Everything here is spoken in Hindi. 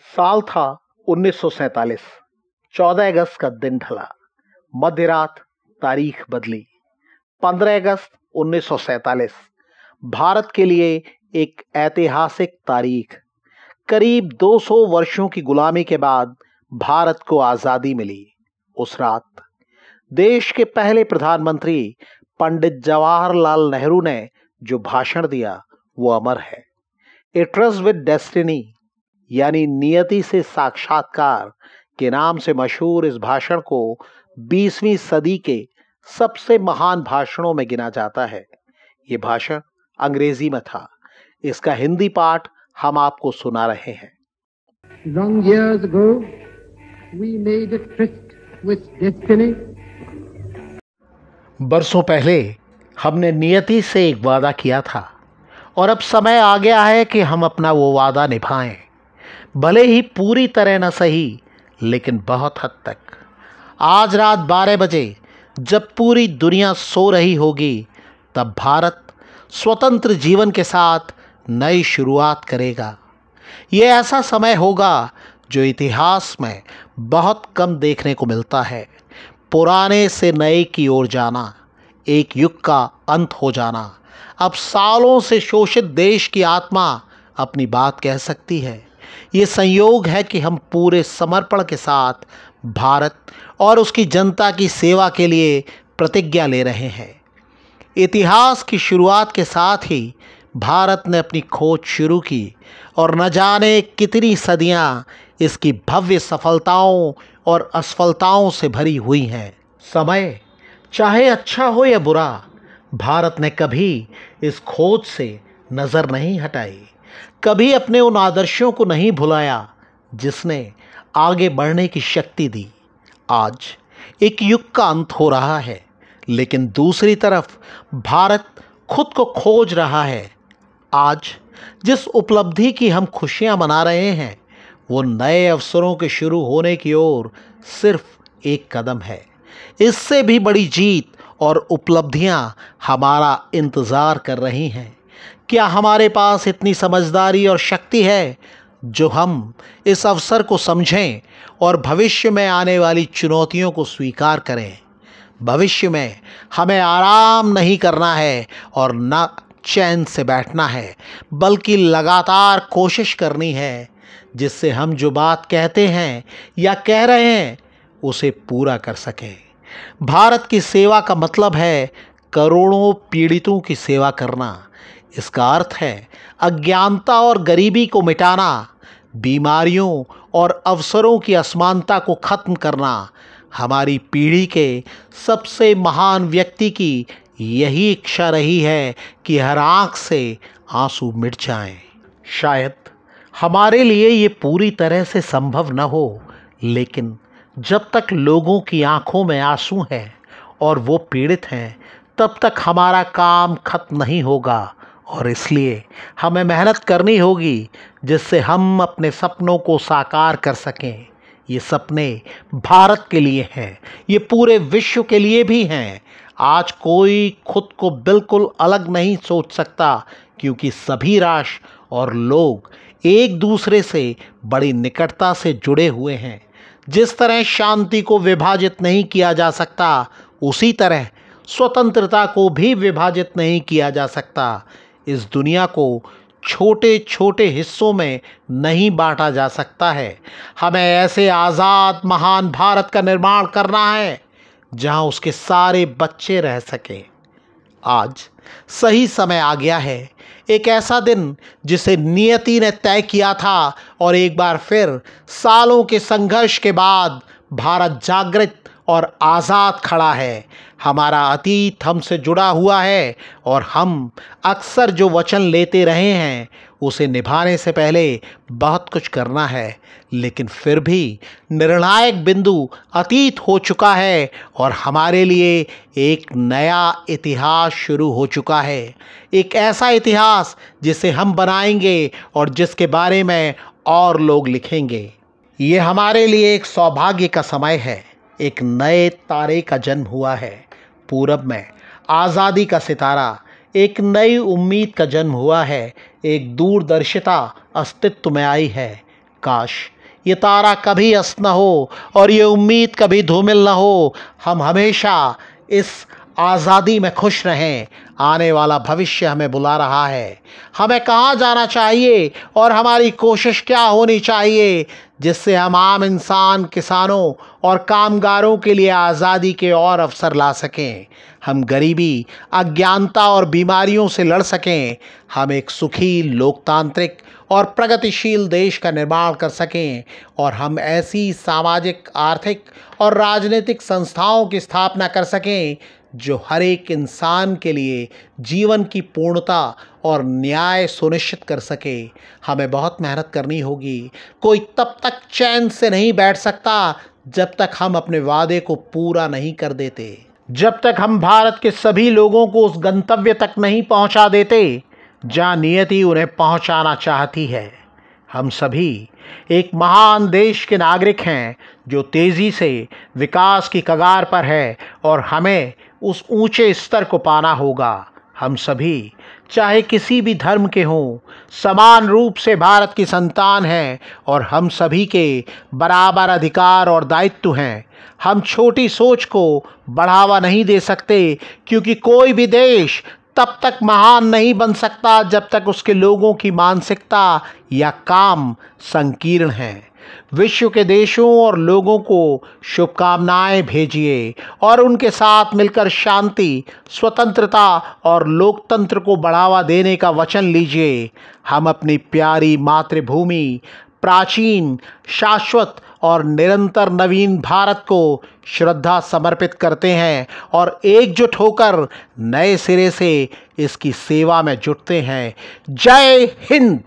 साल था 1947। 14 अगस्त का दिन ढला। मध्यरात तारीख बदली। 15 अगस्त 1947 भारत के लिए एक ऐतिहासिक तारीख। करीब 200 वर्षों की गुलामी के बाद भारत को आजादी मिली। उस रात देश के पहले प्रधानमंत्री पंडित जवाहरलाल नेहरू ने जो भाषण दिया वो अमर है। इट वाज विद डेस्टिनी यानी नियति से साक्षात्कार के नाम से मशहूर इस भाषण को 20वीं सदी के सबसे महान भाषणों में गिना जाता है। ये भाषण अंग्रेजी में था। इसका हिंदी पाठ हम आपको सुना रहे हैं। Long years ago, we made a tryst with destiny. बरसों पहले हमने नियति से एक वादा किया था और अब समय आ गया है कि हम अपना वो वादा निभाएं। भले ही पूरी तरह न सही, लेकिन बहुत हद तक। आज रात 12 बजे जब पूरी दुनिया सो रही होगी, तब भारत स्वतंत्र जीवन के साथ नई शुरुआत करेगा। ये ऐसा समय होगा जो इतिहास में बहुत कम देखने को मिलता है। पुराने से नए की ओर जाना, एक युग का अंत हो जाना। अब सालों से शोषित देश की आत्मा अपनी बात कह सकती है। ये संयोग है कि हम पूरे समर्पण के साथ भारत और उसकी जनता की सेवा के लिए प्रतिज्ञा ले रहे हैं। इतिहास की शुरुआत के साथ ही भारत ने अपनी खोज शुरू की और न जाने कितनी सदियां इसकी भव्य सफलताओं और असफलताओं से भरी हुई हैं। समय चाहे अच्छा हो या बुरा, भारत ने कभी इस खोज से नज़र नहीं हटाई। कभी अपने उन आदर्शों को नहीं भुलाया जिसने आगे बढ़ने की शक्ति दी। आज एक युग का अंत हो रहा है, लेकिन दूसरी तरफ भारत खुद को खोज रहा है। आज जिस उपलब्धि की हम खुशियां मना रहे हैं, वो नए अवसरों के शुरू होने की ओर सिर्फ एक कदम है। इससे भी बड़ी जीत और उपलब्धियां हमारा इंतज़ार कर रही हैं। क्या हमारे पास इतनी समझदारी और शक्ति है जो हम इस अवसर को समझें और भविष्य में आने वाली चुनौतियों को स्वीकार करें? भविष्य में हमें आराम नहीं करना है और न चैन से बैठना है, बल्कि लगातार कोशिश करनी है जिससे हम जो बात कहते हैं या कह रहे हैं उसे पूरा कर सकें। भारत की सेवा का मतलब है करोड़ों पीड़ितों की सेवा करना। इसका अर्थ है अज्ञानता और गरीबी को मिटाना, बीमारियों और अवसरों की असमानता को खत्म करना। हमारी पीढ़ी के सबसे महान व्यक्ति की यही इच्छा रही है कि हर आंख से आंसू मिट जाएं। शायद हमारे लिए ये पूरी तरह से संभव न हो, लेकिन जब तक लोगों की आंखों में आंसू हैं और वो पीड़ित हैं, तब तक हमारा काम खत्म नहीं होगा। और इसलिए हमें मेहनत करनी होगी जिससे हम अपने सपनों को साकार कर सकें। ये सपने भारत के लिए हैं, ये पूरे विश्व के लिए भी हैं। आज कोई खुद को बिल्कुल अलग नहीं सोच सकता, क्योंकि सभी राष्ट्र और लोग एक दूसरे से बड़ी निकटता से जुड़े हुए हैं। जिस तरह शांति को विभाजित नहीं किया जा सकता, उसी तरह स्वतंत्रता को भी विभाजित नहीं किया जा सकता। इस दुनिया को छोटे छोटे हिस्सों में नहीं बांटा जा सकता है। हमें ऐसे आज़ाद महान भारत का निर्माण करना है जहां उसके सारे बच्चे रह सकें। आज सही समय आ गया है, एक ऐसा दिन जिसे नियति ने तय किया था और एक बार फिर सालों के संघर्ष के बाद भारत जागृत और आज़ाद खड़ा है। हमारा अतीत हमसे जुड़ा हुआ है और हम अक्सर जो वचन लेते रहे हैं उसे निभाने से पहले बहुत कुछ करना है। लेकिन फिर भी निर्णायक बिंदु अतीत हो चुका है और हमारे लिए एक नया इतिहास शुरू हो चुका है। एक ऐसा इतिहास जिसे हम बनाएंगे और जिसके बारे में और लोग लिखेंगे। ये हमारे लिए एक सौभाग्य का समय है। एक नए तारे का जन्म हुआ है। पूरब में आज़ादी का सितारा, एक नई उम्मीद का जन्म हुआ है। एक दूरदर्शिता अस्तित्व में आई है। काश ये तारा कभी अस्त न हो और ये उम्मीद कभी धूमिल न हो। हम हमेशा इस आज़ादी में खुश रहें। आने वाला भविष्य हमें बुला रहा है। हमें कहाँ जाना चाहिए और हमारी कोशिश क्या होनी चाहिए, जिससे हम आम इंसान, किसानों और कामगारों के लिए आज़ादी के और अवसर ला सकें। हम गरीबी, अज्ञानता और बीमारियों से लड़ सकें। हम एक सुखी, लोकतांत्रिक और प्रगतिशील देश का निर्माण कर सकें और हम ऐसी सामाजिक, आर्थिक और राजनीतिक संस्थाओं की स्थापना कर सकें जो हर एक इंसान के लिए जीवन की पूर्णता और न्याय सुनिश्चित कर सके। हमें बहुत मेहनत करनी होगी। कोई तब तक चैन से नहीं बैठ सकता जब तक हम अपने वादे को पूरा नहीं कर देते, जब तक हम भारत के सभी लोगों को उस गंतव्य तक नहीं पहुंचा देते जहां नियति उन्हें पहुंचाना चाहती है। हम सभी एक महान देश के नागरिक हैं जो तेज़ी से विकास की कगार पर है और हमें उस ऊंचे स्तर को पाना होगा। हम सभी, चाहे किसी भी धर्म के हों, समान रूप से भारत की संतान हैं और हम सभी के बराबर अधिकार और दायित्व हैं। हम छोटी सोच को बढ़ावा नहीं दे सकते, क्योंकि कोई भी देश तब तक महान नहीं बन सकता जब तक उसके लोगों की मानसिकता या काम संकीर्ण है। विश्व के देशों और लोगों को शुभकामनाएं भेजिए और उनके साथ मिलकर शांति, स्वतंत्रता और लोकतंत्र को बढ़ावा देने का वचन लीजिए। हम अपनी प्यारी मातृभूमि, प्राचीन, शाश्वत और निरंतर नवीन भारत को श्रद्धा समर्पित करते हैं और एकजुट होकर नए सिरे से इसकी सेवा में जुटते हैं। जय हिंद।